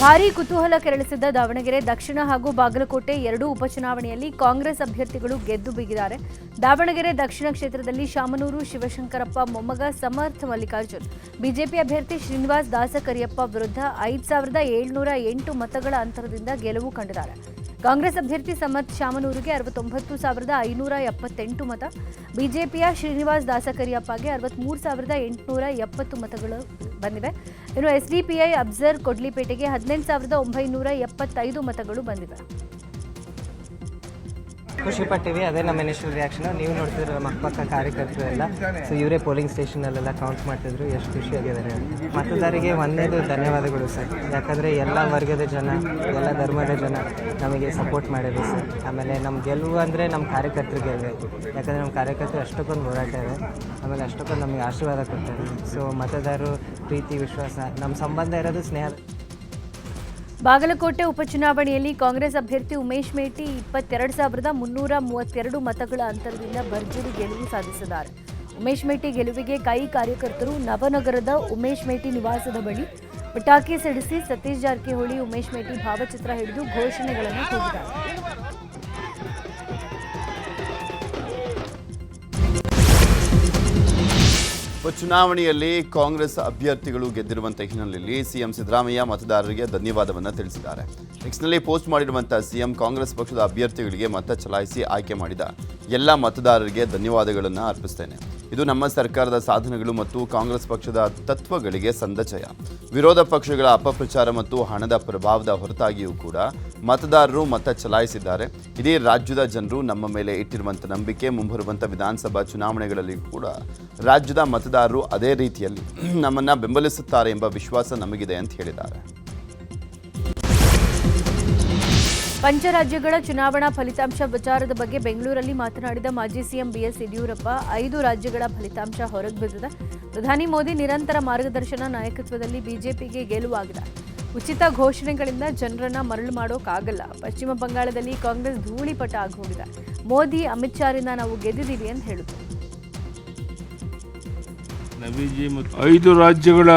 ಭಾರೀ ಕುತೂಹಲ ಕೆರಳಿಸಿದ್ದ ದಾವಣಗೆರೆ ದಕ್ಷಿಣ ಹಾಗೂ ಬಾಗಲಕೋಟೆ ಎರಡೂ ಉಪಚುನಾವಣೆಯಲ್ಲಿ ಕಾಂಗ್ರೆಸ್ ಅಭ್ಯರ್ಥಿಗಳು ಗೆದ್ದು ಬಿಗಿದ್ದಾರೆ. ದಾವಣಗೆರೆ ದಕ್ಷಿಣ ಕ್ಷೇತ್ರದಲ್ಲಿ ಶಾಮನೂರು ಶಿವಶಂಕರಪ್ಪ ಮೊಮ್ಮಗ ಸಮರ್ಥ ಮಲ್ಲಿಕಾರ್ಜುನ್ ಬಿಜೆಪಿ ಅಭ್ಯರ್ಥಿ ಶ್ರೀನಿವಾಸ್ ದಾಸಕರಿಯಪ್ಪ ವಿರುದ್ಧ 5708 ಮತಗಳ ಅಂತರದಿಂದ ಗೆಲುವು ಕಂಡಿದ್ದಾರೆ. ಕಾಂಗ್ರೆಸ್ ಅಭ್ಯರ್ಥಿ ಸಮರ್ಥ ಶಾಮನೂರಿಗೆ 69578 ಮತ, ಬಿಜೆಪಿಯ ಶ್ರೀನಿವಾಸ್ ದಾಸಕರಿಯಪ್ಪಗೆ 63870 ಮತಗಳು ಬಂದಿವೆ. ಇನ್ನು ಎಸ್ಡಿಪಿಐ ಅಬ್ಸರ್ ಕೊಡ್ಲಿಪೇಟೆಗೆ 18975 ಮತಗಳು ಬಂದಿವೆ. ಖುಷಿ ಪಟ್ಟಿವಿ. ಅದೇ ನಮ್ಮ ಇನಿಷಿಯಲ್ ರಿಯಾಕ್ಷನ್. ನೀವು ನೋಡ್ತಿದ್ರೆ ನಮ್ಮ ಅಕ್ಕಪಕ್ಕ ಕಾರ್ಯಕರ್ತರು ಎಲ್ಲ ಸೊ ಇವರೇ ಪೋಲಿಂಗ್ ಸ್ಟೇಷನಲ್ಲೆಲ್ಲ ಕೌಂಟ್ ಮಾಡ್ತಿದ್ರು. ಎಷ್ಟು ಖುಷಿಯಾಗಿದ್ದಾರೆ. ಮತದಾರರಿಗೆ ಒಂದೇದು ಧನ್ಯವಾದಗಳು ಸರ್. ಯಾಕಂದರೆ ಎಲ್ಲ ವರ್ಗದ ಜನ, ಎಲ್ಲ ಧರ್ಮದ ಜನ ನಮಗೆ ಸಪೋರ್ಟ್ ಮಾಡಿದ್ರು ಸರ್. ಆಮೇಲೆ ನಮ್ಮ ಗೆಲುವು ಅಂದರೆ ನಮ್ಮ ಕಾರ್ಯಕರ್ತರಿಗೆ ಇದೆ. ಯಾಕಂದರೆ ನಮ್ಮ ಕಾರ್ಯಕರ್ತರು ಅಷ್ಟಕ್ಕೊಂದು ಹೋರಾಟ ಇದೆ. ಆಮೇಲೆ ಅಷ್ಟಕ್ಕೊಂದು ನಮಗೆ ಆಶೀರ್ವಾದ ಕೊಡ್ತಾರೆ. ಸೊ ಮತದಾರರು ಪ್ರೀತಿ ವಿಶ್ವಾಸ, ನಮ್ಮ ಸಂಬಂಧ ಇರೋದು ಸ್ನೇಹ. ಬಾಗಲಕೋಟೆ ಉಪಚುನಾವಣೆಯಲ್ಲಿ ಕಾಂಗ್ರೆಸ್ ಅಭ್ಯರ್ಥಿ ಉಮೇಶ್ ಮೇಟಿ 22332 ಮತಗಳ ಅಂತರದಿಂದ ಭರ್ಜರಿ ಗೆಲುವು ಸಾಧಿಸಿದ್ದಾರೆ. ಉಮೇಶ್ ಮೇಟಿ ಗೆಲುವಿಗೆ ಕೈ ಕಾರ್ಯಕರ್ತರು ನವನಗರದ ಉಮೇಶ್ ಮೇಟಿ ನಿವಾಸದ ಬಳಿ ಪಟಾಕಿ ಸಿಡಿಸಿ ಸತೀಶ್ ಜಾರಕಿಹೊಳಿ ಉಮೇಶ್ ಮೇಟಿ ಭಾವಚಿತ್ರ ಹಿಡಿದು ಘೋಷಣೆಗಳನ್ನು ಕೂಗಿದ್ದಾರೆ. ಉಪಚುನಾವಣೆಯಲ್ಲಿ ಕಾಂಗ್ರೆಸ್ ಅಭ್ಯರ್ಥಿಗಳು ಗೆದ್ದಿರುವಂತಹ ಹಿನ್ನೆಲೆಯಲ್ಲಿ ಸಿಎಂ ಸಿದ್ದರಾಮಯ್ಯ ಮತದಾರರಿಗೆ ಧನ್ಯವಾದವನ್ನು ತಿಳಿಸಿದ್ದಾರೆ. ಎಕ್ಸ್ನಲ್ಲಿ ಪೋಸ್ಟ್ ಮಾಡಿರುವಂತಹ ಸಿಎಂ ಕಾಂಗ್ರೆಸ್ ಪಕ್ಷದ ಅಭ್ಯರ್ಥಿಗಳಿಗೆ ಮತ ಚಲಾಯಿಸಿ ಆಯ್ಕೆ ಮಾಡಿದ ಎಲ್ಲ ಮತದಾರರಿಗೆ ಧನ್ಯವಾದಗಳನ್ನು ಅರ್ಪಿಸ್ತೇನೆ. ಇದು ನಮ್ಮ ಸರ್ಕಾರದ ಸಾಧನೆಗಳು ಮತ್ತು ಕಾಂಗ್ರೆಸ್ ಪಕ್ಷದ ತತ್ವಗಳಿಗೆ ಸಂದ ಜಯ. ವಿರೋಧ ಪಕ್ಷಗಳ ಅಪಪ್ರಚಾರ ಮತ್ತು ಹಣದ ಪ್ರಭಾವದ ಹೊರತಾಗಿಯೂ ಕೂಡ ಮತದಾರರು ಮತ ಚಲಾಯಿಸಿದ್ದಾರೆ. ಇಡೀ ರಾಜ್ಯದ ಜನರು ನಮ್ಮ ಮೇಲೆ ಇಟ್ಟಿರುವಂಥ ನಂಬಿಕೆ ಮುಂಬರುವಂಥ ವಿಧಾನಸಭಾ ಚುನಾವಣೆಗಳಲ್ಲಿ ಕೂಡ ರಾಜ್ಯದ ಮತದಾರರು ಅದೇ ರೀತಿಯಲ್ಲಿ ನಮ್ಮನ್ನು ಬೆಂಬಲಿಸುತ್ತಾರೆ ಎಂಬ ವಿಶ್ವಾಸ ನಮಗಿದೆ ಅಂತ ಹೇಳಿದ್ದಾರೆ. ಪಂಚರಾಜ್ಯಗಳ ಚುನಾವಣಾ ಫಲಿತಾಂಶ ವಿಚಾರದ ಬಗ್ಗೆ ಬೆಂಗಳೂರಲ್ಲಿ ಮಾತನಾಡಿದ ಮಾಜಿ ಸಿಎಂ ಬಿಎಸ್ ಯಡಿಯೂರಪ್ಪ, 5 ರಾಜ್ಯಗಳ ಫಲಿತಾಂಶ ಹೊರಗೆ ಬಿದ್ದಿದೆ. ಪ್ರಧಾನಿ ಮೋದಿ ನಿರಂತರ ಮಾರ್ಗದರ್ಶನ ನಾಯಕತ್ವದಲ್ಲಿ ಬಿಜೆಪಿಗೆ ಗೆಲುವಾಗಿದೆ. ಉಚಿತ ಘೋಷಣೆಗಳಿಂದ ಜನರನ್ನ ಮರಳು ಮಾಡೋಕ್ಕಾಗಲ್ಲ. ಪಶ್ಚಿಮ ಬಂಗಾಳದಲ್ಲಿ ಕಾಂಗ್ರೆಸ್ ಧೂಳಿಪಟ ಆಗಿ ಹೋಗಿದೆ. ಮೋದಿ ಅಮಿತ್ ಶಾರಿಂದ ನಾವು ಗೆದ್ದಿದ್ದೀವಿ ಅಂತ ಹೇಳಿದರು. 5 ರಾಜ್ಯಗಳ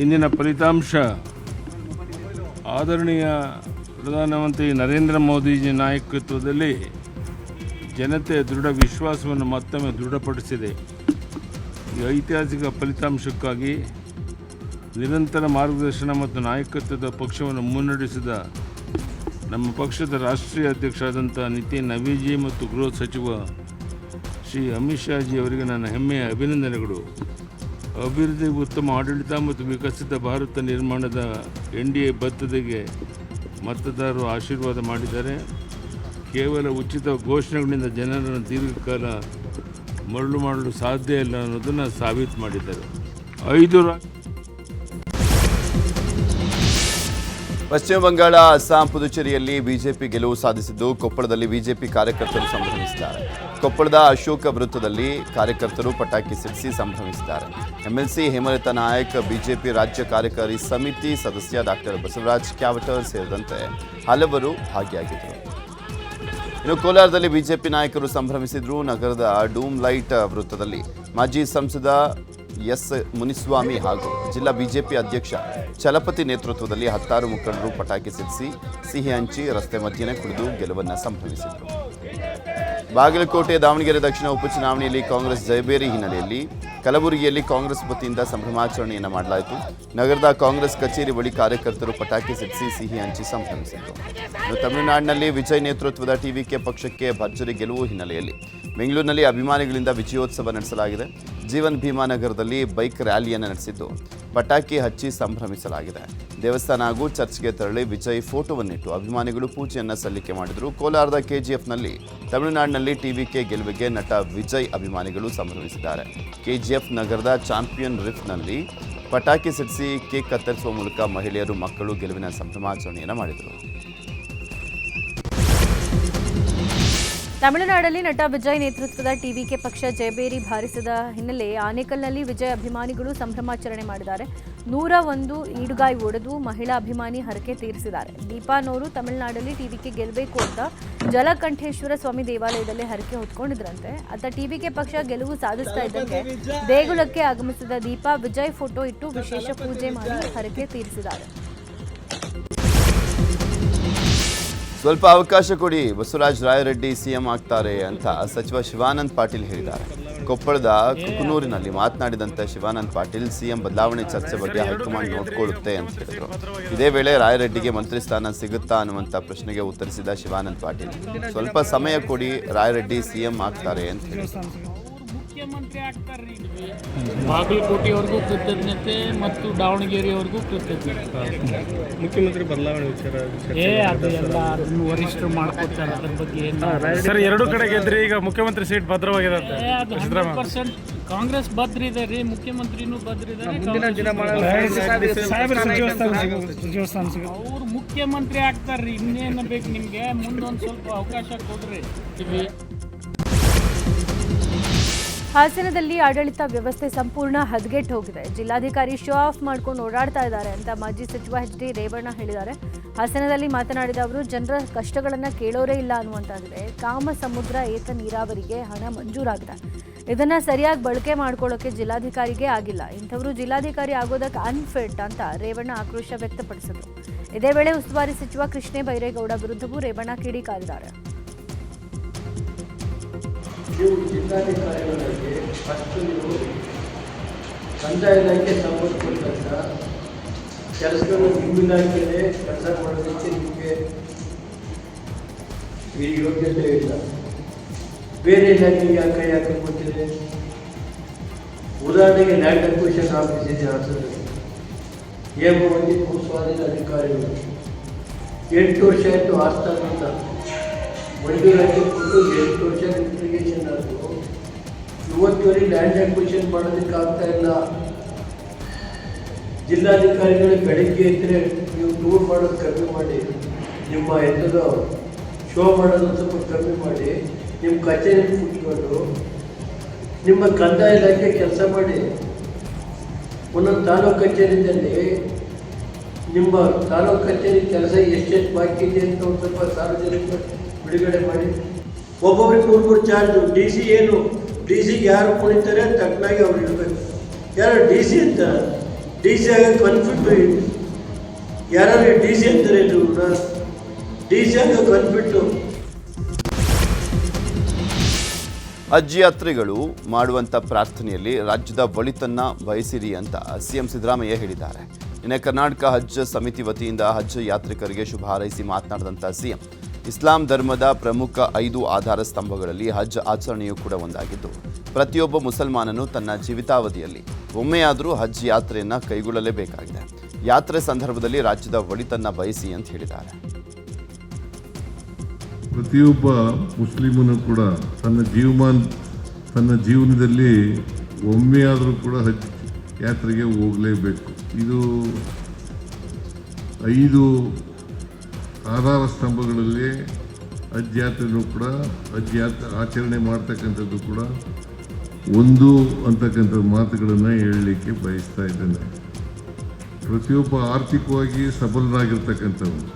ಇಂದಿನ ಫಲಿತಾಂಶ ಆದರಣೀಯ ಪ್ರಧಾನಮಂತ್ರಿ ನರೇಂದ್ರ ಮೋದಿಜಿ ನಾಯಕತ್ವದಲ್ಲಿ ಜನತೆಯ ದೃಢ ವಿಶ್ವಾಸವನ್ನು ಮತ್ತೊಮ್ಮೆ ದೃಢಪಡಿಸಿದೆ. ಈ ಐತಿಹಾಸಿಕ ಫಲಿತಾಂಶಕ್ಕಾಗಿ ನಿರಂತರ ಮಾರ್ಗದರ್ಶನ ಮತ್ತು ನಾಯಕತ್ವದ ಪಕ್ಷವನ್ನು ಮುನ್ನಡೆಸಿದ ನಮ್ಮ ಪಕ್ಷದ ರಾಷ್ಟ್ರೀಯ ಅಧ್ಯಕ್ಷರಾದಂಥ ನಿತಿನ್ ನವೀನ್ಜಿ ಮತ್ತು ಗೃಹ ಸಚಿವ ಶ್ರೀ ಅಮಿತ್ ಶಾಜಿ ಅವರಿಗೆ ನನ್ನ ಹೆಮ್ಮೆಯ ಅಭಿನಂದನೆಗಳು. ಅಭಿವೃದ್ಧಿ, ಉತ್ತಮ ಆಡಳಿತ ಮತ್ತು ವಿಕಸಿತ ಭಾರತ ನಿರ್ಮಾಣದ NDA ಬದ್ಧತೆಗೆ ಮತದಾರರು ಆಶೀರ್ವಾದ ಮಾಡಿದ್ದಾರೆ. ಕೇವಲ ಉಚಿತ ಘೋಷಣೆಗಳಿಂದ ಜನರನ್ನು ದೀರ್ಘಕಾಲ ಮರಳು ಮಾಡಲು ಸಾಧ್ಯ ಇಲ್ಲ ಅನ್ನೋದನ್ನು ಸಾಬೀತು ಮಾಡಿದ್ದಾರೆ. 5 ಪಶ್ಚಿಮ ಬಂಗಾಳ, ಅಸ್ಸಾಂ, ಪುದುಚೇರಿಯಲ್ಲಿ ಬಿಜೆಪಿ ಗೆಲುವು ಸಾಧಿಸಿದ್ದು ಕೊಪ್ಪಳದಲ್ಲಿ ಬಿಜೆಪಿ ಕಾರ್ಯಕರ್ತರು ಸಂಭ್ರಮಿಸಿದ್ದಾರೆ. ಕೊಪ್ಪಳದ ಅಶೋಕ ವೃತ್ತದಲ್ಲಿ ಕಾರ್ಯಕರ್ತರು ಪಟಾಕಿ ಸಿಡಿಸಿ ಸಂಭ್ರಮಿಸಿದ್ದಾರೆ. ಎಂಎಲ್ಸಿ ಹೇಮಲತಾ ನಾಯಕ್, ಬಿಜೆಪಿ ರಾಜ್ಯ ಕಾರ್ಯಕಾರಿ ಸಮಿತಿ ಸದಸ್ಯ ಡಾಕ್ಟರ್ ಬಸವರಾಜ್ ಕ್ಯಾವಟರ್ ಸೇರಿದಂತೆ ಹಲವರು ಭಾಗಿಯಾಗಿದ್ದರು. ಇನ್ನು ಕೋಲಾರದಲ್ಲಿ ಬಿಜೆಪಿ ನಾಯಕರು ಸಂಭ್ರಮಿಸಿದ್ರು. ನಗರದ ಡೂಮ್ ಲೈಟ್ ವೃತ್ತದಲ್ಲಿ ಮಾಜಿ ಸಂಸದ ಎಸ್ ಮುನಿಸ್ವಾಮಿ ಹಾಗೂ ಜಿಲ್ಲಾ ಬಿಜೆಪಿ ಅಧ್ಯಕ್ಷ ಚಲಪತಿ ನೇತೃತ್ವದಲ್ಲಿ 10 ಮುಖಂಡರು ಪಟಾಕಿ ಸಿಡಿಸಿ ಸಿಹಿ ಹಂಚಿ ರಸ್ತೆ ಮಧ್ಯೆ ಕುಡಿದು ಗೆಲುವನ್ನು ಸಂಭ್ರಮಿಸಿದರು. ಬಾಗಲಕೋಟೆ, ದಾವಣಗೆರೆ ದಕ್ಷಿಣ ಉಪಚುನಾವಣೆಯಲ್ಲಿ ಕಾಂಗ್ರೆಸ್ ಜಯಬೇರಿ ಹಿನ್ನೆಲೆಯಲ್ಲಿ ಕಲಬುರಗಿಯಲ್ಲಿ ಕಾಂಗ್ರೆಸ್ ವತಿಯಿಂದ ಸಂಭ್ರಮಾಚರಣೆಯನ್ನು ಮಾಡಲಾಯಿತು. ನಗರದ ಕಾಂಗ್ರೆಸ್ ಕಚೇರಿ ಬಳಿ ಕಾರ್ಯಕರ್ತರು ಪಟಾಕಿ ಸಿಡಿಸಿ ಸಿಹಿ ಹಂಚಿ ಸಂಭ್ರಮಿಸಿದರು. ಇನ್ನು ತಮಿಳುನಾಡಿನಲ್ಲಿ ವಿಜಯ್ ನೇತೃತ್ವದ ಟಿವಿಕೆ ಪಕ್ಷಕ್ಕೆ ಭರ್ಜರಿ ಗೆಲುವು ಹಿನ್ನೆಲೆಯಲ್ಲಿ ಬೆಂಗಳೂರಿನಲ್ಲಿ ಅಭಿಮಾನಿಗಳಿಂದ ವಿಜಯೋತ್ಸವ ನಡೆಸಲಾಗಿದೆ. ಜೀವನ್ ಭೀಮಾ ನಗರದಲ್ಲಿ ಬೈಕ್ ರ್ಯಾಲಿಯನ್ನು ನಡೆಸಿದ್ದು ಪಟಾಕಿ ಹಚ್ಚಿ ಸಂಭ್ರಮಿಸಲಾಗಿದೆ. ದೇವಸ್ಥಾನ ಹಾಗೂ ಚರ್ಚ್ಗೆ ತೆರಳಿ ವಿಜಯ್ ಫೋಟೋವನ್ನಿಟ್ಟು ಅಭಿಮಾನಿಗಳು ಪೂಜೆಯನ್ನು ಸಲ್ಲಿಕೆ ಮಾಡಿದರು. ಕೋಲಾರದ KGFನಲ್ಲಿ ತಮಿಳುನಾಡಿನಲ್ಲಿ ಟಿವಿಕೆ ಗೆಲುವಿಗೆ ನಟ ವಿಜಯ್ ಅಭಿಮಾನಿಗಳು ಸಂಭ್ರಮಿಸಿದ್ದಾರೆ. KGF ನಗರದ ಚಾಂಪಿಯನ್ ರಿಫ್ನಲ್ಲಿ ಪಟಾಕಿ ಸಿಡಿಸಿ ಕೇಕ್ ಕತ್ತರಿಸುವ ಮೂಲಕ ಮಹಿಳೆಯರು, ಮಕ್ಕಳು ಗೆಲುವಿನ ಸಂಭ್ರಮಾಚರಣೆಯನ್ನು ಮಾಡಿದರು. ತಮಿಳುನಾಡಲ್ಲಿ ನಟ ವಿಜಯ್ ನೇತೃತ್ವದ ಟಿವಿಕೆ ಪಕ್ಷ ಜಯಬೇರಿ ಬಾರಿಸಿದ ಹಿನ್ನೆಲೆ ಆನೇಕಲ್ನಲ್ಲಿ ವಿಜಯ್ ಅಭಿಮಾನಿಗಳು ಸಂಭ್ರಮಾಚರಣೆ ಮಾಡಿದ್ದಾರೆ. 101 ಈಡುಗಾಯಿ ಒಡೆದು ಮಹಿಳಾ ಅಭಿಮಾನಿ ಹರಕೆ ತೀರಿಸಿದ್ದಾರೆ. ದೀಪಾನವರು ತಮಿಳುನಾಡಲ್ಲಿ ಟಿವಿಕೆ ಗೆಲ್ಲಬೇಕು ಅಂತ ಜಲಕಂಠೇಶ್ವರ ಸ್ವಾಮಿ ದೇವಾಲಯದಲ್ಲಿ ಹರಕೆ ಹೊತ್ಕೊಂಡಿದ್ರಂತೆ. ಅತ್ತ ಟಿವಿಕೆ ಪಕ್ಷ ಗೆಲುವು ಸಾಧಿಸ್ತಾ ಇದ್ದಂತೆ ದೇಗುಲಕ್ಕೆ ಆಗಮಿಸಿದ ದೀಪಾ ವಿಜಯ್ ಫೋಟೋ ಇಟ್ಟು ವಿಶೇಷ ಪೂಜೆ ಮಾಡಿ ಹರಕೆ ತೀರಿಸಿದ್ದಾರೆ. ಸ್ವಲ್ಪ ಅವಕಾಶ ಕೊಡಿ, ಬಸವರಾಜ ರಾಯರೆಡ್ಡಿ ಸಿಎಂ ಆಗ್ತಾರೆ ಅಂತ ಸಚಿವ ಶಿವಾನಂದ ಪಾಟೀಲ್ ಹೇಳಿದ್ದಾರೆ. ಕೊಪ್ಪಳದ ಕುಕನೂರಿನಲ್ಲಿ ಮಾತನಾಡಿದಂಥ ಶಿವಾನಂದ ಪಾಟೀಲ್ ಸಿಎಂ ಬದಲಾವಣೆ ಚರ್ಚೆ ಬಗ್ಗೆ ಹೈಕಮಾಂಡ್ ನೋಡ್ಕೊಳ್ಳುತ್ತೆ ಅಂತ ಹೇಳಿದರು. ಇದೇ ವೇಳೆ ರಾಯರೆಡ್ಡಿಗೆ ಮಂತ್ರಿ ಸ್ಥಾನ ಸಿಗುತ್ತಾ ಅನ್ನುವಂಥ ಪ್ರಶ್ನೆಗೆ ಉತ್ತರಿಸಿದ ಶಿವಾನಂದ ಪಾಟೀಲ್, ಸ್ವಲ್ಪ ಸಮಯ ಕೊಡಿ, ರಾಯರೆಡ್ಡಿ ಸಿಎಂ ಆಗ್ತಾರೆ ಅಂತ ಹೇಳಿದರು. ಮುಖ್ಯಮಂತ್ರಿ ಆಗ್ತಾರ್ರಿ. ಬಾಗಲಕೋಟೆಯವರೆಗೂ ಕೃತಜ್ಞತೆ ಮತ್ತು ದಾವಣಗೆರೆಯವರೆಗೂ ಕೃತಜ್ಞತೆ. ಮುಖ್ಯಮಂತ್ರಿ ಬದಲಾವಣೆ ವಿಚಾರ ಅದೆಲ್ಲ ಅದನ್ನು ವರಿಷ್ಠರು ಮಾಡ್ಕೊತಾರೆ. ಅದ್ರ ಬಗ್ಗೆ ಸರ್ ಎರಡು ಕಡೆ ಗೆದ್ರಿ, ಈಗ ಮುಖ್ಯಮಂತ್ರಿ ಸೀಟ್ ಭದ್ರವಾಗಿದೆ ಅಂತ. ಅದು 100% ಕಾಂಗ್ರೆಸ್ ಭದ್ರ ಇದೆ ರೀ, ಮುಖ್ಯಮಂತ್ರಿನೂ ಭದ್ರ ಇದ್ದಾರೆ. ಅವ್ರು ಮುಖ್ಯಮಂತ್ರಿ ಆಗ್ತಾರ್ರಿ. ಇನ್ನೇನು ಬೇಕು ನಿಮ್ಗೆ? ಮುಂದೊಂದು ಸ್ವಲ್ಪ ಅವಕಾಶ ಕೊಡ್ರಿ. ಹಾಸನದಲ್ಲಿ ಆಡಳಿತ ವ್ಯವಸ್ಥೆ ಸಂಪೂರ್ಣ ಹದಗೆಟ್ಟು ಹೋಗಿದೆ. ಜಿಲ್ಲಾಧಿಕಾರಿ ಶೋ ಆಫ್ ಮಾಡ್ಕೊಂಡು ಓಡಾಡ್ತಾ ಇದ್ದಾರೆ ಅಂತ ಮಾಜಿ ಸಚಿವ ಎಚ್ ಡಿ ರೇವಣ್ಣ ಹೇಳಿದ್ದಾರೆ. ಹಾಸನದಲ್ಲಿ ಮಾತನಾಡಿದ ಅವರು, ಜನರ ಕಷ್ಟಗಳನ್ನು ಕೇಳೋರೇ ಇಲ್ಲ ಅನ್ನುವಂತಾಗಿದೆ. ಕಾಮ ಸಮುದ್ರ ಏತ ನೀರಾವರಿಗೆ ಹಣ ಮಂಜೂರಾಗಿದೆ. ಇದನ್ನು ಸರಿಯಾಗಿ ಬಳಕೆ ಮಾಡ್ಕೊಳ್ಳೋಕೆ ಜಿಲ್ಲಾಧಿಕಾರಿಗೆ ಆಗಿಲ್ಲ. ಇಂಥವರು ಜಿಲ್ಲಾಧಿಕಾರಿ ಆಗೋದಕ್ಕೆ ಅನ್ಫಿಟ್ ಅಂತ ರೇವಣ್ಣ ಆಕ್ರೋಶ ವ್ಯಕ್ತಪಡಿಸಿದರು. ಇದೇ ವೇಳೆ ಉಸ್ತುವಾರಿ ಸಚಿವ ಕೃಷ್ಣ ಬೈರೇಗೌಡ ವಿರುದ್ಧವೂ ರೇವಣ್ಣ ಕಿಡಿಕಾರಿದ್ದಾರೆ. ನೀವು ಜಿಲ್ಲಾಧಿಕಾರಿಗಳಿಗೆ ಫಸ್ಟ್ ನೀವು ಕಂದಾಯ ಇಲಾಖೆ ಸಂಬಂಧಪಟ್ಟಂಥ ಕೆಲಸಗಳು ನಿಮ್ಮ ಇಲಾಖೆಯಲ್ಲೇ ಕೆಲಸ ಮಾಡೋದಕ್ಕೆ ನಿಮಗೆ ಈ ಯೋಗ್ಯತೆ ಇಲ್ಲ. ಬೇರೆ ಇಲಾಖೆಗೆ ಕೈ ಹಾಕಿಕೊಟ್ಟಿದೆ. ಉದಾಹರಣೆಗೆ ಲ್ಯಾಂಡ್ ಅಕ್ವಿಸಿಷನ್ ಆಫೀಸ್ ಇದೆ ಹಾಸನದಲ್ಲಿ. ಹೇಮವತಿ ಭೂಸ್ವಾಧೀನ ಅಧಿಕಾರಿಗಳು 8 ವರ್ಷ ಆಯಿತು ಆಸ್ಥಾನ ಅಂತ ಮಂಜೂರಾತಿ ಕೊಟ್ಟು 8 ವರ್ಷ ಲಿಟಿಗೇಷನ್ ಆಯಿತು. ಇವತ್ತುವರೆಗೆ ಲ್ಯಾಂಡ್ ಅಕ್ವಿಸಿಷನ್ ಮಾಡೋದಕ್ಕೆ ಆಗ್ತಾ ಇಲ್ಲ. ಜಿಲ್ಲಾಧಿಕಾರಿಗಳು ಬೆಳಗ್ಗೆ ಇದ್ದರೆ ನೀವು ಟೂರ್ ಮಾಡೋದು ಕಮ್ಮಿ ಮಾಡಿ, ನಿಮ್ಮ ಎಂಥದ್ದು ಶೋ ಮಾಡೋದು ಸ್ವಲ್ಪ ಕಮ್ಮಿ ಮಾಡಿ, ನಿಮ್ಮ ಕಚೇರಿ ಕೂತ್ಕೊಂಡು ನಿಮ್ಮ ಕಂದಾಯ ಇಲಾಖೆ ಕೆಲಸ ಮಾಡಿ. ಒಂದೊಂದು ತಾಲೂಕು ಕಚೇರಿಯಲ್ಲಿ ನಿಮ್ಮ ತಾಲೂಕು ಕಚೇರಿ ಕೆಲಸ ಎಷ್ಟೆಷ್ಟು ಬಾಕಿ ಇದೆ ಅಂತ ಒಂದು ಸ್ವಲ್ಪ ಸಾರ್ವಜನಿಕ ಬಿಡುಗಡೆ ಮಾಡಿ. ಒಬ್ಬೊಬ್ರಿಗೆ 3 ಚಾರ್ಜು. ಡಿ ಸಿ ಏನು, ಡಿ ಸಿಗೆ ಯಾರು ಕುಣಿತಾರೆ ತಕ್ಕನಾಗಿ ಅವ್ರು ಇಡಬೇಕು. ಯಾರು ಡಿ ಸಿ ಅಂತಾರೆ, ಡಿ ಸಿ ಆಗೋಕ್ಕೆ ಅನ್ಫಿಟ್ಟು. ಯಾರು ಡಿ ಸಿ ಅಂತಾರೆ, ಡಿ ಸಿ ಆಗೋಕ್ಕೆ ಅನ್ಫಿಟ್ಟು. ಹಜ್ ಯಾತ್ರಿಗಳು ಮಾಡುವಂಥ ಪ್ರಾರ್ಥನೆಯಲ್ಲಿ ರಾಜ್ಯದ ಒಳಿತನ್ನ ಬಯಸಿರಿ ಅಂತ ಸಿಎಂ ಸಿದ್ದರಾಮಯ್ಯ ಹೇಳಿದ್ದಾರೆ. ನಿನ್ನೆ ಕರ್ನಾಟಕ ಹಜ್ ಸಮಿತಿ ವತಿಯಿಂದ ಹಜ್ ಯಾತ್ರಿಕರಿಗೆ ಶುಭ ಹಾರೈಸಿ ಮಾತನಾಡಿದಂಥ ಸಿಎಂ, ಇಸ್ಲಾಂ ಧರ್ಮದ ಪ್ರಮುಖ 5 ಆಧಾರ ಸ್ತಂಭಗಳಲ್ಲಿ ಹಜ್ ಆಚರಣೆಯೂ ಕೂಡ ಒಂದಾಗಿದ್ದು, ಪ್ರತಿಯೊಬ್ಬ ಮುಸಲ್ಮಾನನು ತನ್ನ ಜೀವಿತಾವಧಿಯಲ್ಲಿ ಒಮ್ಮೆಯಾದರೂ ಹಜ್ ಯಾತ್ರೆಯನ್ನು ಕೈಗೊಳ್ಳಲೇಬೇಕಾಗಿದೆ. ಯಾತ್ರೆ ಸಂದರ್ಭದಲ್ಲಿ ರಾಜ್ಯದ ಒಳಿತನ್ನ ಬಯಸಿ ಅಂತ ಹೇಳಿದ್ದಾರೆ. ಪ್ರತಿಯೊಬ್ಬ ಮುಸ್ಲಿಮನು ಕೂಡ ತನ್ನ ಜೀವನದಲ್ಲಿ ಒಮ್ಮೆಯಾದರೂ ಕೂಡ ಹಜ್ ಯಾತ್ರೆಗೆ ಹೋಗಲೇಬೇಕು. ಇದು 5 ಆಧಾರ ಸ್ತಂಭಗಳಲ್ಲಿ ಹಜ್ ಯಾತ್ರೆನೂ ಕೂಡ ಹಜ್ ಯಾತ್ರೆ ಆಚರಣೆ ಮಾಡ್ತಕ್ಕಂಥದ್ದು ಕೂಡ ಒಂದು ಅಂತಕ್ಕಂಥ ಮಾತುಗಳನ್ನು ಹೇಳಲಿಕ್ಕೆ ಬಯಸ್ತಾ ಇದ್ದೇನೆ. ಪ್ರತಿಯೊಬ್ಬ ಆರ್ಥಿಕವಾಗಿ ಸಬಲನಾಗಿರ್ತಕ್ಕಂಥವ್ರು,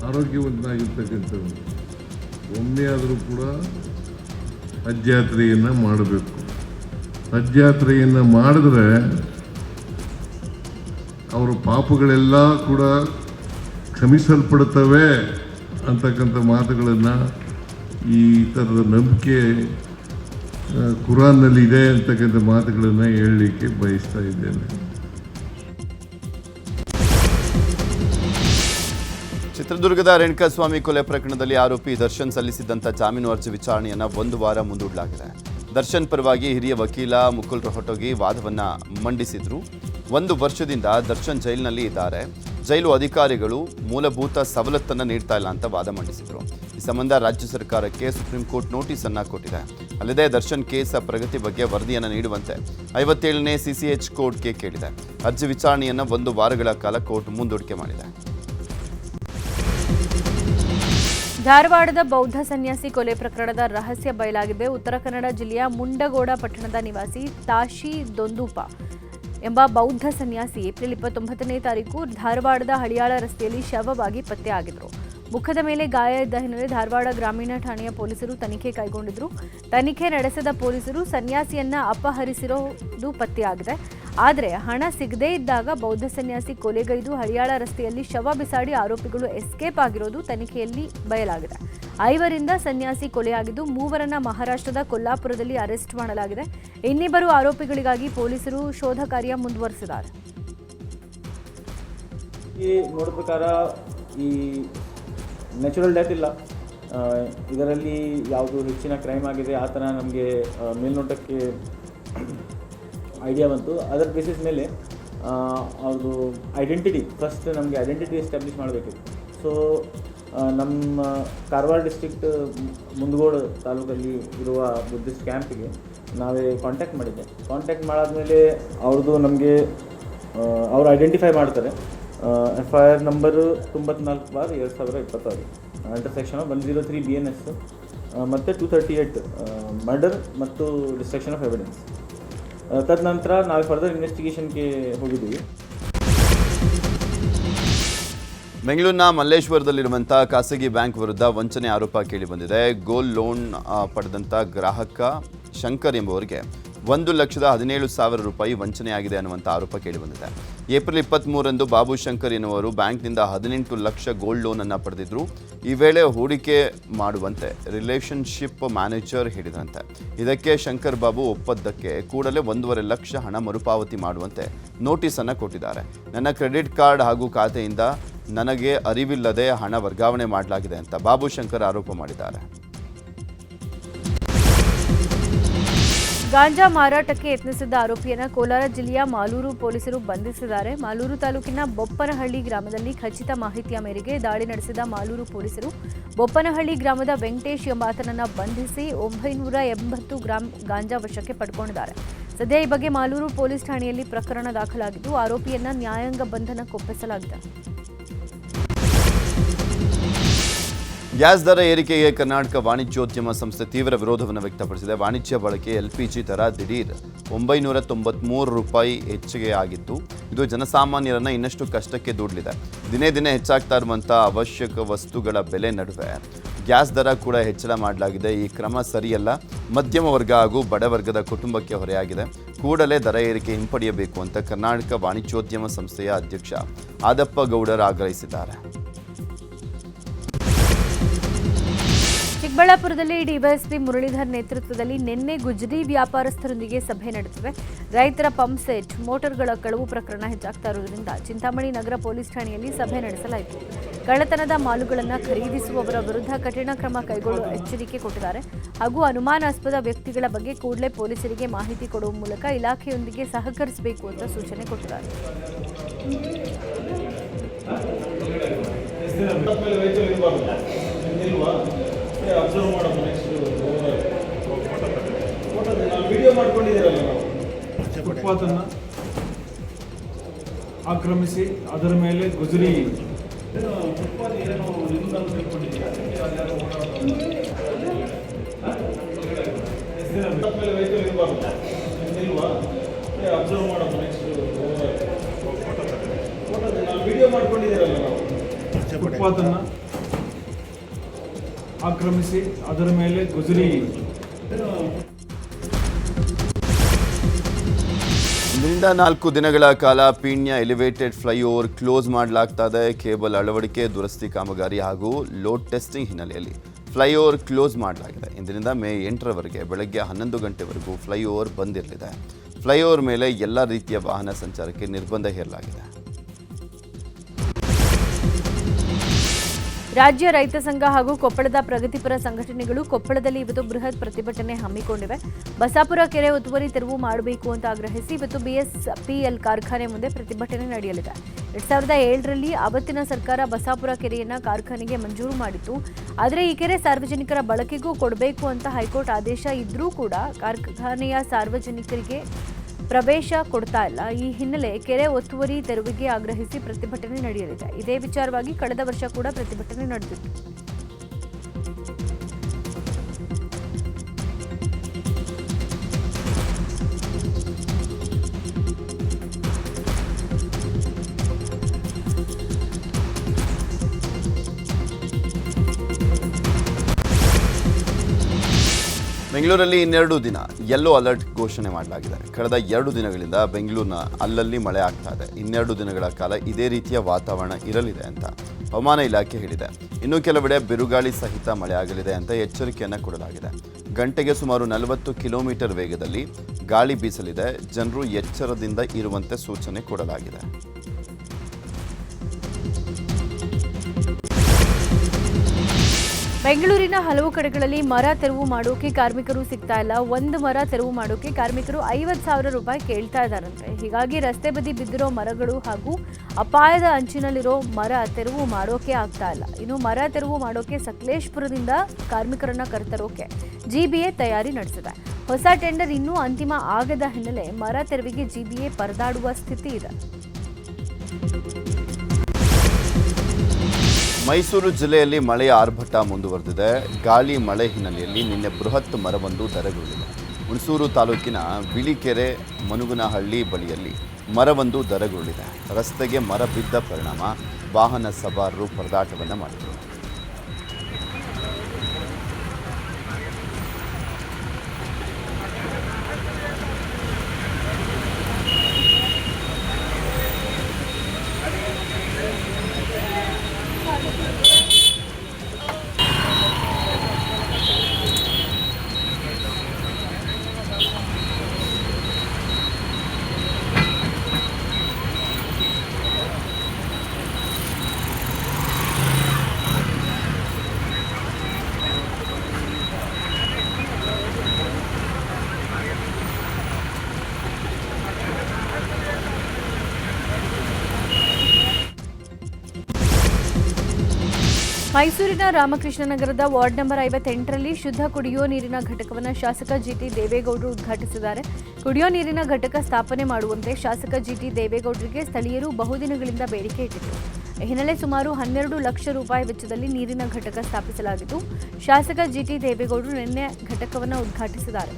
ಆರೋಗ್ಯವಂತನಾಗಿರ್ತಕ್ಕಂಥವ್ರು ಒಮ್ಮೆಯಾದರೂ ಕೂಡ ಹಜ್ ಯಾತ್ರೆಯನ್ನು ಮಾಡಬೇಕು. ಹಜ್ ಯಾತ್ರೆಯನ್ನು ಮಾಡಿದ್ರೆ ಅವರ ಪಾಪಗಳೆಲ್ಲ ಕೂಡ ಕ್ಷಮಿಸಲ್ಪಡುತ್ತವೆ ಅಂತಕ್ಕಂಥ ಮಾತುಗಳನ್ನು, ಈ ಥರದ ನಂಬಿಕೆ ಕುರಾನ್ನಲ್ಲಿ ಇದೆ ಅಂತಕ್ಕಂಥ ಮಾತುಗಳನ್ನು ಹೇಳಲಿಕ್ಕೆ ಬಯಸ್ತಾ ಇದ್ದೇನೆ. ಚಿತ್ರದುರ್ಗದ ರೇಣುಕಾಸ್ವಾಮಿ ಕೊಲೆ ಪ್ರಕರಣದಲ್ಲಿ ಆರೋಪಿ ದರ್ಶನ್ ಸಲ್ಲಿಸಿದ್ದಂಥ ಜಾಮೀನು ಅರ್ಜಿ ವಿಚಾರಣೆಯನ್ನು 1 ವಾರ ಮುಂದೂಡಲಾಗಿದೆ. ದರ್ಶನ್ ಪರವಾಗಿ ಹಿರಿಯ ವಕೀಲ ಮುಕುಲ್ ರೋಹಟಗಿ ವಾದವನ್ನು ಮಂಡಿಸಿದ್ರು. 1 ವರ್ಷದಿಂದ ದರ್ಶನ್ ಜೈಲಿನಲ್ಲಿ ಇದ್ದಾರೆ. ಜೈಲು ಅಧಿಕಾರಿಗಳು ಮೂಲಭೂತ ಸವಲತ್ತನ್ನು ನೀಡ್ತಾ ಇಲ್ಲ ಅಂತ ವಾದ ಮಂಡಿಸಿದರು. ಈ ಸಂಬಂಧ ರಾಜ್ಯ ಸರ್ಕಾರಕ್ಕೆ ಸುಪ್ರೀಂ ಕೋರ್ಟ್ ನೋಟಿಸ್ ಅನ್ನು ಕೊಟ್ಟಿದೆ. ಅಲ್ಲದೆ ದರ್ಶನ್ ಕೇಸ್ ಪ್ರಗತಿ ಬಗ್ಗೆ ವರದಿಯನ್ನು ನೀಡುವಂತೆ 57ನೇ CCH ಕೋರ್ಟ್ಗೆ ಕೇಳಿದೆ. ಅರ್ಜಿ ವಿಚಾರಣೆಯನ್ನು 1 ವಾರಗಳ ಕಾಲ ಕೋರ್ಟ್ ಮುಂದೂಡಿಕೆ ಮಾಡಿದೆ. ಧಾರವಾಡದ ಬೌದ್ಧ ಸನ್ಯಾಸಿ ಕೊಲೆ ಪ್ರಕರಣದ ರಹಸ್ಯ ಬಯಲಾಗಿದೆ. ಉತ್ತರ ಕನ್ನಡ ಜಿಲ್ಲೆಯ ಮುಂಡಗೋಡ ಪಟ್ಟಣದ ನಿವಾಸಿ ತಾಶಿ ದೊಂದೂಪ ಎಂಬ ಬೌದ್ಧ ಸನ್ಯಾಸಿ ಏಪ್ರಿಲ್ 29ನೇ ತಾರೀಕು ಧಾರವಾಡದ ಹಳಿಯಾಳ ರಸ್ತೆಯಲ್ಲಿ ಶವವಾಗಿ ಪತ್ತೆಯಾಗಿದ್ದರು. ಮುಖದ ಮೇಲೆ ಗಾಯ ಇದ್ದ ಹಿನ್ನೆಲೆ ಧಾರವಾಡ ಗ್ರಾಮೀಣ ಠಾಣೆಯ ಪೊಲೀಸರು ತನಿಖೆ ಕೈಗೊಂಡಿದ್ರು. ತನಿಖೆ ನಡೆಸಿದ ಪೊಲೀಸರು ಸನ್ಯಾಸಿಯನ್ನ ಅಪಹರಿಸಿರೋದು ಪತ್ತೆಯಾಗಿದೆ. ಆದರೆ ಹಣ ಸಿಗದೇ ಇದ್ದಾಗ ಬೌದ್ಧ ಸನ್ಯಾಸಿ ಕೊಲೆಗೈದು ಹಳಿಯಾಳ ರಸ್ತೆಯಲ್ಲಿ ಶವ ಬಿಸಾಡಿ ಆರೋಪಿಗಳು ಎಸ್ಕೇಪ್ ಆಗಿರೋದು ತನಿಖೆಯಲ್ಲಿ ಬಯಲಾಗಿದೆ. 5ರಿಂದ ಸನ್ಯಾಸಿ ಕೊಲೆಯಾಗಿದ್ದು 3ರನ್ನ ಮಹಾರಾಷ್ಟ್ರದ ಕೊಲ್ಲಾಪುರದಲ್ಲಿ ಅರೆಸ್ಟ್ ಮಾಡಲಾಗಿದೆ. ಇನ್ನಿಬ್ಬರು ಆರೋಪಿಗಳಿಗಾಗಿ ಪೊಲೀಸರು ಶೋಧ ಕಾರ್ಯ ಮುಂದುವರೆಸಿದ್ದಾರೆ. ನೋಡೋ ಪ್ರಕಾರ ಈ ನ್ಯಾಚುರಲ್ ಡೆತ್ ಇಲ್ಲ, ಇದರಲ್ಲಿ ಯಾವುದು ಹೆಚ್ಚಿನ ಕ್ರೈಮ್ ಆಗಿದೆ ಆ ಥರ ನಮಗೆ ಮೇಲ್ನೋಟಕ್ಕೆ ಐಡಿಯಾ ಬಂತು. ಅದರ ಬೇಸಿಸ್ ಮೇಲೆ ಅವ್ರದ್ದು ಐಡೆಂಟಿಟಿ ಫಸ್ಟ್ ನಮಗೆ ಐಡೆಂಟಿಟಿ ಎಸ್ಟಾಬ್ಲಿಷ್ ಮಾಡಬೇಕಿತ್ತು. ಸೊ ನಮ್ಮ ಕಾರವಾರ ಡಿಸ್ಟ್ರಿಕ್ಟ್ ಮುಂದಗೋಡು ತಾಲೂಕಲ್ಲಿ ಇರುವ ಬುದ್ಧಿಸ್ಟ್ ಕ್ಯಾಂಪಿಗೆ ನಾವೇ ಕಾಂಟ್ಯಾಕ್ಟ್ ಮಾಡಿದ್ದೆ. ಕಾಂಟ್ಯಾಕ್ಟ್ ಮಾಡಾದಮೇಲೆ ಅವ್ರದ್ದು ನಮಗೆ ಅವರು ಐಡೆಂಟಿಫೈ ಮಾಡ್ತಾರೆ. FIR ನಂಬರು 94/2026 ಇಂಟರ್ಸೆಕ್ಷನ್ 103 BNS ಮತ್ತು 238 ಮರ್ಡರ್ ಮತ್ತು ಡಿಸ್ಟ್ರಕ್ಷನ್ ಆಫ್ ಎವಿಡೆನ್ಸ್. ತದನಂತರ ನಾವು ಫರ್ದರ್ ಇನ್ವೆಸ್ಟಿಗೇಷನ್ಗೆ ಹೋಗಿದ್ದೀವಿ. ಬೆಂಗಳೂರಿನ ಮಲ್ಲೇಶ್ವರದಲ್ಲಿರುವಂಥ ಖಾಸಗಿ ಬ್ಯಾಂಕ್ ವಿರುದ್ಧ ವಂಚನೆ ಆರೋಪ ಕೇಳಿಬಂದಿದೆ. ಗೋಲ್ಡ್ ಲೋನ್ ಪಡೆದಂಥ ಗ್ರಾಹಕ ಶಂಕರ್ ಎಂಬುವರಿಗೆ 1,17,000 ರೂಪಾಯಿ ವಂಚನೆಯಾಗಿದೆ ಅನ್ನುವಂಥ ಆರೋಪ ಕೇಳಿಬಂದಿದೆ. ಏಪ್ರಿಲ್ 23ರಂದು ಬಾಬು ಶಂಕರ್ ಎನ್ನುವರು ಬ್ಯಾಂಕ್ನಿಂದ 18 ಲಕ್ಷ ಗೋಲ್ಡ್ ಲೋನನ್ನು ಪಡೆದಿದ್ದರು. ಈ ವೇಳೆ ಹೂಡಿಕೆ ಮಾಡುವಂತೆ ರಿಲೇಷನ್ಶಿಪ್ ಮ್ಯಾನೇಜರ್ ಹೇಳಿದಂತೆ. ಇದಕ್ಕೆ ಶಂಕರ್ ಬಾಬು ಒಪ್ಪದ್ದಕ್ಕೆ ಕೂಡಲೇ 1.5 ಲಕ್ಷ ಹಣ ಮರುಪಾವತಿ ಮಾಡುವಂತೆ ನೋಟಿಸನ್ನು ಕೊಟ್ಟಿದ್ದಾರೆ. ನನ್ನ ಕ್ರೆಡಿಟ್ ಕಾರ್ಡ್ ಹಾಗೂ ಖಾತೆಯಿಂದ ನನಗೆ ಅರಿವಿಲ್ಲದೆ ಹಣ ವರ್ಗಾವಣೆ ಮಾಡಲಾಗಿದೆ ಅಂತ ಬಾಬು ಶಂಕರ್ ಆರೋಪ ಮಾಡಿದ್ದಾರೆ. ಗಾಂಜಾ ಮಾರಾಟಕ್ಕೆ ಯತ್ನಿಸಿದ್ದ ಆರೋಪಿಯನ್ನ ಕೋಲಾರ ಜಿಲ್ಲೆಯ ಮಾಲೂರು ಪೊಲೀಸರು ಬಂಧಿಸಿದ್ದಾರೆ. ಮಾಲೂರು ತಾಲೂಕಿನ ಬೊಪ್ಪನಹಳ್ಳಿ ಗ್ರಾಮದಲ್ಲಿ ಖಚಿತ ಮಾಹಿತಿಯ ಮೇರೆಗೆ ದಾಳಿ ನಡೆಸಿದ ಮಾಲೂರು ಪೊಲೀಸರು ಬೊಪ್ಪನಹಳ್ಳಿ ಗ್ರಾಮದ ವೆಂಕಟೇಶ್ ಎಂಬಾತನನ್ನ ಬಂಧಿಸಿ 980 ಗ್ರಾಂ ಗಾಂಜಾ ವಶಕ್ಕೆ ಪಡ್ಕೊಂಡಿದ್ದಾರೆ. ಸದ್ಯ ಈ ಬಗ್ಗೆ ಮಾಲೂರು ಪೊಲೀಸ್ ಠಾಣೆಯಲ್ಲಿ ಪ್ರಕರಣ ದಾಖಲಾಗಿದ್ದು ಆರೋಪಿಯನ್ನ ನ್ಯಾಯಾಂಗ ಬಂಧನಕ್ಕೊಪ್ಪಿಸಲಾಗಿದೆ. ಗ್ಯಾಸ್ ದರ ಏರಿಕೆಗೆ ಕರ್ನಾಟಕ ವಾಣಿಜ್ಯೋದ್ಯಮ ಸಂಸ್ಥೆ ತೀವ್ರ ವಿರೋಧವನ್ನು ವ್ಯಕ್ತಪಡಿಸಿದೆ. ವಾಣಿಜ್ಯ ಬಳಕೆ LPG ದರ ದಿಢೀರ್ 993 ರೂಪಾಯಿ ಹೆಚ್ಚಿಗೆ ಆಗಿತ್ತು. ಇದು ಜನಸಾಮಾನ್ಯರನ್ನು ಇನ್ನಷ್ಟು ಕಷ್ಟಕ್ಕೆ ದೂಡಲಿದೆ. ದಿನೇ ದಿನೇ ಹೆಚ್ಚಾಗ್ತಾ ಇರುವಂಥ ಅವಶ್ಯಕ ವಸ್ತುಗಳ ಬೆಲೆ ನಡುವೆ ಗ್ಯಾಸ್ ದರ ಕೂಡ ಹೆಚ್ಚಳ ಮಾಡಲಾಗಿದೆ. ಈ ಕ್ರಮ ಸರಿಯಲ್ಲ. ಮಧ್ಯಮ ವರ್ಗ ಹಾಗೂ ಬಡವರ್ಗದ ಕುಟುಂಬಕ್ಕೆ ಹೊರೆಯಾಗಿದೆ. ಕೂಡಲೇ ದರ ಏರಿಕೆ ಹಿಂಪಡೆಯಬೇಕು ಅಂತ ಕರ್ನಾಟಕ ವಾಣಿಜ್ಯೋದ್ಯಮ ಸಂಸ್ಥೆಯ ಅಧ್ಯಕ್ಷ ಆದಪ್ಪ ಗೌಡರ್ ಆಗ್ರಹಿಸಿದ್ದಾರೆ. ಚಿಕ್ಕಬಳ್ಳಾಪುರದಲ್ಲಿ ಡಿವೈಎಸ್ಪಿ ಮುರಳೀಧರ್ ನೇತೃತ್ವದಲ್ಲಿ ನಿನ್ನೆ ಗುಜರಿ ವ್ಯಾಪಾರಸ್ಥರೊಂದಿಗೆ ಸಭೆ ನಡೆದಿದೆ. ರೈತರ ಪಂಪ್ ಸೆಟ್ ಮೋಟಾರ್ಗಳ ಕಳವು ಪ್ರಕರಣ ಹೆಚ್ಚಾಗ್ತಾ ಇರುವುದರಿಂದ ಚಿಂತಾಮಣಿ ನಗರ ಪೊಲೀಸ್ ಠಾಣೆಯಲ್ಲಿ ಸಭೆ ನಡೆಸಲಾಯಿತು. ಕಳ್ಳತನದ ಮಾಲುಗಳನ್ನು ಖರೀದಿಸುವವರ ವಿರುದ್ಧ ಕಠಿಣ ಕ್ರಮ ಕೈಗೊಳ್ಳುವ ಎಚ್ಚರಿಕೆ ಕೊಟ್ಟಿದ್ದಾರೆ. ಹಾಗೂ ಅನುಮಾನಾಸ್ಪದ ವ್ಯಕ್ತಿಗಳ ಬಗ್ಗೆ ಕೂಡಲೇ ಪೊಲೀಸರಿಗೆ ಮಾಹಿತಿ ಕೊಡುವ ಮೂಲಕ ಇಲಾಖೆಯೊಂದಿಗೆ ಸಹಕರಿಸಬೇಕು ಅಂತ ಸೂಚನೆ ಕೊಟ್ಟಿದ್ದಾರೆ. ಅಬ್ಸರ್ವ್ ಮಾಡೋದು ನೆಕ್ಸ್ಟ್ ವಿಡಿಯೋ ಮಾಡ್ಕೊಂಡಿದ್ದೀರಲ್ಲ ನಾವು ಫುಟ್ಪಾತನ್ನು ಆಕ್ರಮಿಸಿ ಅದರ ಮೇಲೆ ಗುಜರಿ ಫುಟ್ಪಾತ್ ಏನೋ ತಿಳ್ಕೊಂಡಿದ್ದೀರಾ ವೆಹಿಕಲ್ ಇರಬಾರ್ದು ಇಲ್ವಾ ಅಬ್ಸರ್ವ್ ಮಾಡೋದು ನೆಕ್ಸ್ಟ್ ನಾವು ವಿಡಿಯೋ ಮಾಡ್ಕೊಂಡಿದ್ದೀರಲ್ಲ ನಾವು ಫುಟ್ಪಾತನ್ನು ಆಕ್ರಮಿಸಿ ಅದರ ಮೇಲೆ ಗುಜರಿ ಇಂದಿನಿಂದ 4 ದಿನಗಳ ಕಾಲ ಪೀಣ್ಯ ಎಲಿವೇಟೆಡ್ ಫ್ಲೈಓವರ್ ಕ್ಲೋಸ್ ಮಾಡಲಾಗ್ತಾ ಇದೆ. ಕೇಬಲ್ ಅಳವಡಿಕೆ, ದುರಸ್ತಿ ಕಾಮಗಾರಿ ಹಾಗೂ ಲೋಡ್ ಟೆಸ್ಟಿಂಗ್ ಹಿನ್ನೆಲೆಯಲ್ಲಿ ಫ್ಲೈಓವರ್ ಕ್ಲೋಸ್ ಮಾಡಲಾಗಿದೆ. ಇಂದಿನಿಂದ ಮೇ 8ರವರೆಗೆ ಬೆಳಗ್ಗೆ 11 ಗಂಟೆವರೆಗೂ ಫ್ಲೈಓವರ್ ಬಂದ್ ಇರಲಿದೆ. ಫ್ಲೈಓವರ್ ಮೇಲೆ ಎಲ್ಲ ರೀತಿಯ ವಾಹನ ಸಂಚಾರಕ್ಕೆ ನಿರ್ಬಂಧ ಹೇರಲಾಗಿದೆ. ರಾಜ್ಯ ರೈತ ಸಂಘ ಹಾಗೂ ಕೊಪ್ಪಳದ ಪ್ರಗತಿಪರ ಸಂಘಟನೆಗಳು ಕೊಪ್ಪಳದಲ್ಲಿ ಇವತ್ತು ಬೃಹತ್ ಪ್ರತಿಭಟನೆ ಹಮ್ಮಿಕೊಂಡಿವೆ. ಬಸಾಪುರ ಕೆರೆ ಒತ್ತುವರಿ ತೆರವು ಮಾಡಬೇಕು ಅಂತ ಆಗ್ರಹಿಸಿ ಇವತ್ತು BSPL ಕಾರ್ಖಾನೆ ಮುಂದೆ ಪ್ರತಿಭಟನೆ ನಡೆಯಲಿದೆ. 2007ರಲ್ಲಿ ಅವತ್ತಿನ ಸರ್ಕಾರ ಬಸಾಪುರ ಕೆರೆಯನ್ನ ಕಾರ್ಖಾನೆಗೆ ಮಂಜೂರು ಮಾಡಿತ್ತು. ಆದರೆ ಈ ಕೆರೆ ಸಾರ್ವಜನಿಕರ ಬಳಕೆಗೂ ಕೊಡಬೇಕು ಅಂತ ಹೈಕೋರ್ಟ್ ಆದೇಶ ಇದ್ರೂ ಕೂಡ ಕಾರ್ಖಾನೆಯ ಸಾರ್ವಜನಿಕರಿಗೆ ಪ್ರವೇಶ ಕೊಡ್ತಾ ಇಲ್ಲ. ಈ ಹಿನ್ನೆಲೆ ಕೆರೆ ಒತ್ತುವರಿ ತೆರವಿಗೆ ಆಗ್ರಹಿಸಿ ಪ್ರತಿಭಟನೆ ನಡೆಯಲಿದೆ. ಇದೇ ವಿಚಾರವಾಗಿ ಕಳೆದ ವರ್ಷ ಕೂಡ ಪ್ರತಿಭಟನೆ ನಡೆದಿತ್ತು. ಬೆಂಗಳೂರಲ್ಲಿ ಇನ್ನೆರಡು ದಿನ ಯೆಲ್ಲೋ ಅಲರ್ಟ್ ಘೋಷಣೆ ಮಾಡಲಾಗಿದೆ. ಕಳೆದ 2 ದಿನಗಳಿಂದ ಬೆಂಗಳೂರಿನ ಅಲ್ಲಲ್ಲಿ ಮಳೆ ಆಗ್ತಾ ಇದೆ. ಇನ್ನೆರಡು ದಿನಗಳ ಕಾಲ ಇದೇ ರೀತಿಯ ವಾತಾವರಣ ಇರಲಿದೆ ಅಂತ ಹವಾಮಾನ ಇಲಾಖೆ ಹೇಳಿದೆ. ಇನ್ನು ಕೆಲವೆಡೆ ಬಿರುಗಾಳಿ ಸಹಿತ ಮಳೆ ಆಗಲಿದೆ ಅಂತ ಎಚ್ಚರಿಕೆಯನ್ನು ಕೊಡಲಾಗಿದೆ. ಗಂಟೆಗೆ ಸುಮಾರು 40 ಕಿಲೋಮೀಟರ್ ವೇಗದಲ್ಲಿ ಗಾಳಿ ಬೀಸಲಿದೆ. ಜನರು ಎಚ್ಚರದಿಂದ ಇರುವಂತೆ ಸೂಚನೆ ಕೊಡಲಾಗಿದೆ. ಬೆಂಗಳೂರಿನ ಹಲವು ಕಡೆಗಳಲ್ಲಿ ಮರ ತೆರವು ಮಾಡೋಕೆ ಕಾರ್ಮಿಕರು ಸಿಗ್ತಾ ಇಲ್ಲ. ಒಂದು ಮರ ತೆರವು ಮಾಡೋಕೆ ಕಾರ್ಮಿಕರು 50,000 ರೂಪಾಯಿ ಕೇಳ್ತಾ ಇದ್ದಾರಂತೆ. ಹೀಗಾಗಿ ರಸ್ತೆ ಬದಿ ಬಿದ್ದಿರೋ ಮರಗಳು ಹಾಗೂ ಅಪಾಯದ ಅಂಚಿನಲ್ಲಿರೋ ಮರ ತೆರವು ಮಾಡೋಕೆ ಆಗ್ತಾ ಇಲ್ಲ. ಇನ್ನು ಮರ ತೆರವು ಮಾಡೋಕೆ ಸಕಲೇಶಪುರದಿಂದ ಕಾರ್ಮಿಕರನ್ನ ಕರೆತರೋಕೆ ಜಿಬಿಎ ತಯಾರಿ ನಡೆಸಿದೆ. ಹೊಸ ಟೆಂಡರ್ ಇನ್ನೂ ಅಂತಿಮ ಆಗದ ಹಿನ್ನೆಲೆ ಮರ ತೆರವಿಗೆ ಜಿಬಿಎ ಪರದಾಡುವ ಸ್ಥಿತಿ ಇದೆ. ಮೈಸೂರು ಜಿಲ್ಲೆಯಲ್ಲಿ ಮಳೆಯ ಆರ್ಭಟ ಮುಂದುವರೆದಿದೆ. ಗಾಳಿ ಮಳೆ ಹಿನ್ನೆಲೆಯಲ್ಲಿ ನಿನ್ನೆ ಬೃಹತ್ ಮರವೊಂದು ಧರೆಗುರುಳಿದೆ. ಹುಣಸೂರು ತಾಲೂಕಿನ ಬಿಳಿಕೆರೆ ಮನುಗನಹಳ್ಳಿ ಬಳಿಯಲ್ಲಿ ಮರವೊಂದು ಧರೆಗುರುಳಿದೆ. ರಸ್ತೆಗೆ ಮರ ಬಿದ್ದ ಪರಿಣಾಮ ವಾಹನ ಸವಾರರು ಪರದಾಟವನ್ನು ಮಾಡಿದರು. ಮೈಸೂರಿನ ರಾಮಕೃಷ್ಣ ನಗರದ ವಾರ್ಡ್ ನಂಬರ್ 58ರಲ್ಲಿ ಶುದ್ಧ ಕುಡಿಯುವ ನೀರಿನ ಘಟಕವನ್ನು ಶಾಸಕ ಜಿಟಿ ದೇವೇಗೌಡರು ಉದ್ಘಾಟಿಸಿದ್ದಾರೆ. ಕುಡಿಯೋ ನೀರಿನ ಘಟಕ ಸ್ಥಾಪನೆ ಮಾಡುವಂತೆ ಶಾಸಕ ಜಿಟಿ ದೇವೇಗೌಡರಿಗೆ ಸ್ಥಳೀಯರು ಬಹುದಿನಗಳಿಂದ ಬೇಡಿಕೆ ಇಟ್ಟಿದ್ದರು. ಈ ಹಿನ್ನೆಲೆ ಸುಮಾರು 12 ಲಕ್ಷ ರೂಪಾಯಿ ವೆಚ್ಚದಲ್ಲಿ ನೀರಿನ ಘಟಕ ಸ್ಥಾಪಿಸಲಾಗಿದ್ದು, ಶಾಸಕ ಜಿಟಿ ದೇವೇಗೌಡರು ನಿನ್ನೆ ಘಟಕವನ್ನು ಉದ್ಘಾಟಿಸಿದ್ದಾರೆ.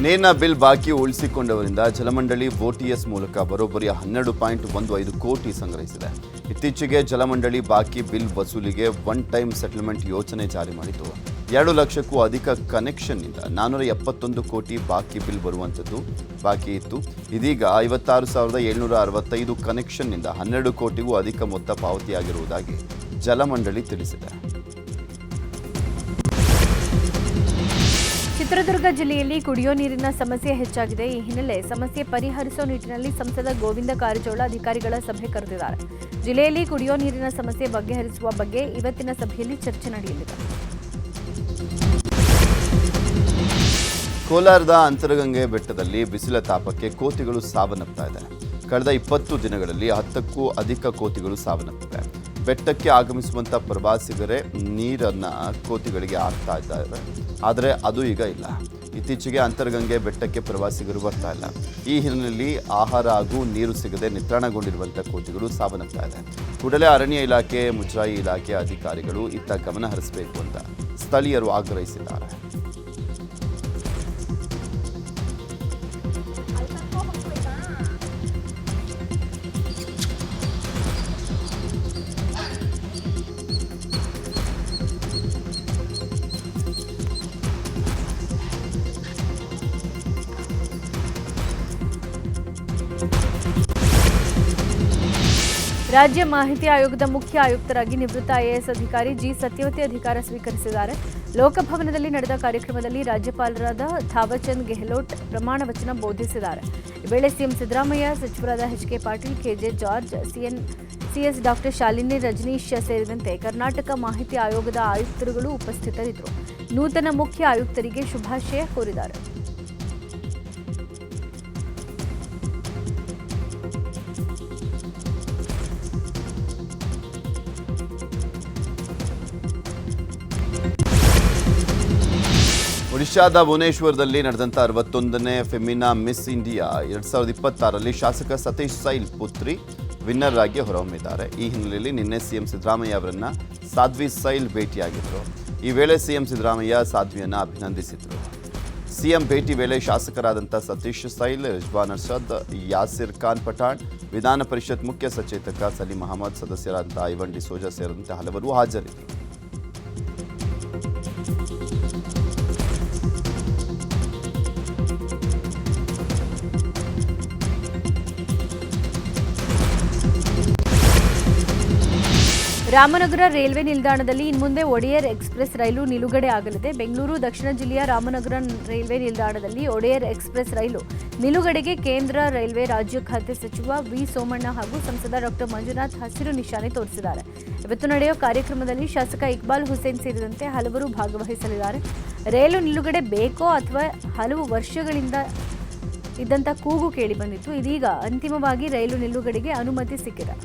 ನೇನ ಬಿಲ್ ಬಾಕಿ ಉಳಿಸಿಕೊಂಡವರಿಂದ ಜಲಮಂಡಳಿ ಓಟಿಎಸ್ ಮೂಲಕ ಬರೋಬ್ಬರಿ 12.15 ಕೋಟಿ ಸಂಗ್ರಹಿಸಿದೆ. ಇತ್ತೀಚೆಗೆ ಜಲಮಂಡಳಿ ಬಾಕಿ ಬಿಲ್ ವಸೂಲಿಗೆ ಒನ್ ಟೈಮ್ ಸೆಟಲ್ಮೆಂಟ್ ಯೋಜನೆ ಜಾರಿ ಮಾಡಿತು. 2 ಲಕ್ಷಕ್ಕೂ ಅಧಿಕ ಕನೆಕ್ಷನ್ನಿಂದ 471 ಕೋಟಿ ಬಾಕಿ ಬಿಲ್ ಬರುವಂಥದ್ದು ಬಾಕಿ ಇತ್ತು. ಇದೀಗ 56,765 ಕನೆಕ್ಷನ್ನಿಂದ 12 ಕೋಟಿಗೂ ಅಧಿಕ ಮೊತ್ತ ಪಾವತಿಯಾಗಿರುವುದಾಗಿ ಜಲಮಂಡಳಿ ತಿಳಿಸಿದೆ. ಚಿತ್ರದುರ್ಗ ಜಿಲ್ಲೆಯಲ್ಲಿ ಕುಡಿಯೋ ನೀರಿನ ಸಮಸ್ಯೆ ಹೆಚ್ಚಾಗಿದೆ. ಈ ಹಿನ್ನೆಲೆ ಸಮಸ್ಯೆ ಪರಿಹರಿಸುವ ನಿಟ್ಟಿನಲ್ಲಿ ಸಂಸದ ಗೋವಿಂದ ಕಾರಜೋಳ ಅಧಿಕಾರಿಗಳ ಸಭೆ ಕರೆದಿದ್ದಾರೆ. ಜಿಲ್ಲೆಯಲ್ಲಿ ಕುಡಿಯೋ ನೀರಿನ ಸಮಸ್ಯೆ ಬಗೆಹರಿಸುವ ಬಗ್ಗೆ ಇವತ್ತಿನ ಸಭೆಯಲ್ಲಿ ಚರ್ಚೆ ನಡೆಯಲಿದೆ. ಕೋಲಾರದ ಅಂತರಗಂಗೆ ಬೆಟ್ಟದಲ್ಲಿ ಬಿಸಿಲ ತಾಪಕ್ಕೆ ಕೋತಿಗಳು ಸಾವನ್ನಪ್ತಾ ಇದೆ. ಕಳೆದ 20 ದಿನಗಳಲ್ಲಿ 10ಕ್ಕೂ ಅಧಿಕ ಕೋತಿಗಳು ಸಾವನ್ನಪ್ಪಿವೆ. ಬೆಟ್ಟಕ್ಕೆ ಆಗಮಿಸುವಂಥ ಪ್ರವಾಸಿಗರೇ ನೀರನ್ನು ಕೋತಿಗಳಿಗೆ ಹಾಕ್ತಾ ಇದ್ದಾರೆ. ಆದರೆ ಅದು ಈಗ ಇಲ್ಲ. ಇತ್ತೀಚೆಗೆ ಅಂತರಗಂಗೆ ಬೆಟ್ಟಕ್ಕೆ ಪ್ರವಾಸಿಗರು ಬರ್ತಾ ಇಲ್ಲ. ಈ ಹಿನ್ನೆಲೆಯಲ್ಲಿ ಆಹಾರ ಹಾಗೂ ನೀರು ಸಿಗದೆ ನಿತ್ರಾಣಗೊಂಡಿರುವಂಥ ಕೋತಿಗಳು ಸಾವನ್ನಪ್ತಾ ಇದೆ. ಕೂಡಲೇ ಅರಣ್ಯ ಇಲಾಖೆ, ಮುಜರಾಯಿ ಇಲಾಖೆ ಅಧಿಕಾರಿಗಳು ಇತ್ತ ಗಮನ ಹರಿಸಬೇಕು ಅಂತ ಸ್ಥಳೀಯರು ಆಗ್ರಹಿಸಿದ್ದಾರೆ. ರಾಜ್ಯ ಮಾಹಿತಿ ಆಯೋಗದ ಮುಖ್ಯ ಆಯುಕ್ತರಾಗಿ ನಿವೃತ್ತ ಐಎಎಸ್ ಅಧಿಕಾರಿ ಜಿ ಸತ್ಯವತಿ ಅಧಿಕಾರ ಸ್ವೀಕರಿಸಿದ್ದಾರೆ. ಲೋಕಭವನದಲ್ಲಿ ನಡೆದ ಕಾರ್ಯಕ್ರಮದಲ್ಲಿ ರಾಜ್ಯಪಾಲರಾದ ಥಾವರ್ಚಂದ್ ಗೆಹ್ಲೋಟ್ ಪ್ರಮಾಣ ವಚನ ಬೋಧಿಸಿದ್ದಾರೆ. ಈ ವೇಳೆ ಸಿಎಂ ಸಿದ್ದರಾಮಯ್ಯ, ಸಚಿವರಾದ H K. Patil, K J George, CS doctor Shalini Rajneesh ಸೇರಿದಂತೆ ಕರ್ನಾಟಕ ಮಾಹಿತಿ ಆಯೋಗದ ಆಯುಕ್ತರುಗಳು ಉಪಸ್ಥಿತರಿದ್ದರು. ನೂತನ ಮುಖ್ಯ ಆಯುಕ್ತರಿಗೆ ಶುಭಾಶಯ ಕೋರಿದ್ದಾರೆ. ಒಡಿಶಾದ ಭುವನೇಶ್ವರದಲ್ಲಿ ನಡೆದಂಥ 61ನೇ ಫೆಮಿನಾ ಮಿಸ್ ಇಂಡಿಯಾ 2026ರಲ್ಲಿ ಶಾಸಕ ಸತೀಶ್ ಸೈಲ್ ಪುತ್ರಿ ವಿನ್ನರ್ ಆಗಿ ಹೊರಹೊಮ್ಮಿದ್ದಾರೆ. ಈ ಹಿನ್ನೆಲೆಯಲ್ಲಿ ನಿನ್ನೆ ಸಿಎಂ ಸಿದ್ದರಾಮಯ್ಯ ಅವರನ್ನ ಸಾಧ್ವಿ ಸೈಲ್ ಭೇಟಿಯಾಗಿದ್ದರು. ಈ ವೇಳೆ ಸಿಎಂ ಸಿದ್ದರಾಮಯ್ಯ ಸಾಧ್ವಿಯನ್ನು ಅಭಿನಂದಿಸಿದರು. ಸಿಎಂ ಭೇಟಿ ವೇಳೆ ಶಾಸಕರಾದಂಥ ಸತೀಶ್ ಸೈಲ್, ರಿಜ್ವಾನ್ ಅರ್ಷದ್, ಯಾಸಿರ್ ಖಾನ್ ಪಠಾಣ್, ವಿಧಾನ ಪರಿಷತ್ ಮುಖ್ಯ ಸಚೇತಕ ಸಲೀಂ ಅಹಮದ್, ಸದಸ್ಯರಾದಂಥ ಐವನ್ ಡಿಸೋಜಾ ಸೇರಿದಂತೆ ಹಲವರು ಹಾಜರಿದ್ದರು. ರಾಮನಗರ ರೈಲ್ವೆ ನಿಲ್ದಾಣದಲ್ಲಿ ಇನ್ಮುಂದೆ ಒಡೆಯರ್ ಎಕ್ಸ್ಪ್ರೆಸ್ ರೈಲು ನಿಲುಗಡೆ ಆಗಲಿದೆ. ಬೆಂಗಳೂರು ದಕ್ಷಿಣ ಜಿಲ್ಲೆಯ ರಾಮನಗರ ರೈಲ್ವೆ ನಿಲ್ದಾಣದಲ್ಲಿ ಒಡೆಯರ್ ಎಕ್ಸ್ಪ್ರೆಸ್ ರೈಲು ನಿಲುಗಡೆಗೆ ಕೇಂದ್ರ ರೈಲ್ವೆ ರಾಜ್ಯ ಖಾತೆ ಸಚಿವ ವಿ ಸೋಮಣ್ಣ ಹಾಗೂ ಸಂಸದ ಡಾಕ್ಟರ್ ಮಂಜುನಾಥ್ ಹಸಿರು ನಿಶಾನೆ ತೋರಿಸಿದ್ದಾರೆ. ಇವತ್ತು ನಡೆಯುವ ಕಾರ್ಯಕ್ರಮದಲ್ಲಿ ಶಾಸಕ ಇಕ್ಬಾಲ್ ಹುಸೇನ್ ಸೇರಿದಂತೆ ಹಲವರು ಭಾಗವಹಿಸಲಿದ್ದಾರೆ. ರೈಲು ನಿಲುಗಡೆ ಬೇಕೋ ಅಥವಾ ಹಲವು ವರ್ಷಗಳಿಂದ ಇದ್ದಂಥ ಕೂಗು ಕೇಳಿ ಬಂದಿತ್ತು. ಇದೀಗ ಅಂತಿಮವಾಗಿ ರೈಲು ನಿಲುಗಡೆಗೆ ಅನುಮತಿ ಸಿಕ್ಕಿದೆ.